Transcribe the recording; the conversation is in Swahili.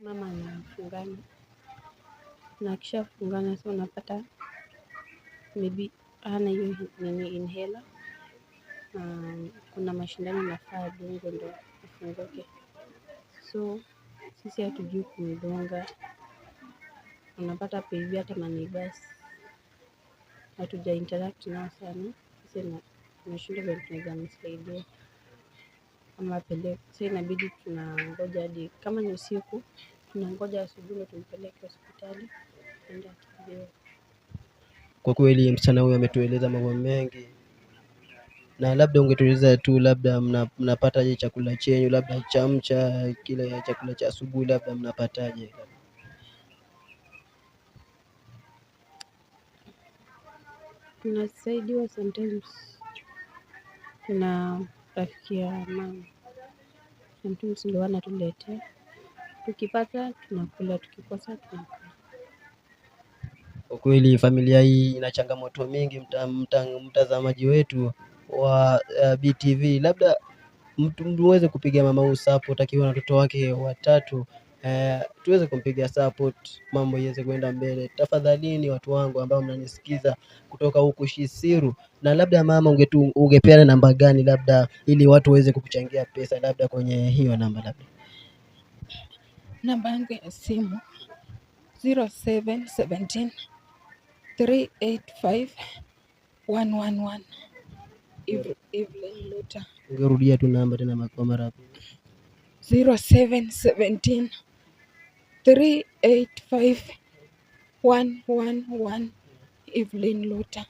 mama anafungana na akishafungana, so unapata maybe hana hiyo nini inhaler, kuna mashindano nafaa dungo ndo afunguke. So sisi hatujui kumdunga, unapata hivi hata maneighbors hatuja interact nao sana. Sisi tunashindwa vile tunaweza msaidia ama peleke. Sasa inabidi tunangoja hadi kama ni usiku, tunangoja asubuhi ndio tumpeleke hospitali aende atibiwe. Kwa kweli msichana huyu ametueleza mambo mengi, na labda ungetueleza tu labda mnapataje chakula chenyu, labda chamcha, kile chakula cha asubuhi labda mnapataje? Tunasaidiwa sometimes na rafiki ya mama, sometimes ndio wanatuletea, tukipata tunakula, tukikosa tunakula. Kwa kweli familia hii ina changamoto mingi, mtazamaji wetu wa BTV, labda mtu muweze kupiga mama huyu support akiwa na watoto wake watatu, tuweze kumpiga support mambo iweze kwenda mbele. Tafadhalini watu wangu ambao mnanisikiza kutoka huku Shisiru, na labda mama ungepeana namba gani labda ili watu waweze kukuchangia pesa labda kwenye hiyo namba? Labda namba yangu ya simu 0717 385 111. Evelyn Luta. Ungerudia tu namba tena kwa mara 0717 385 111. Evelyn Luta.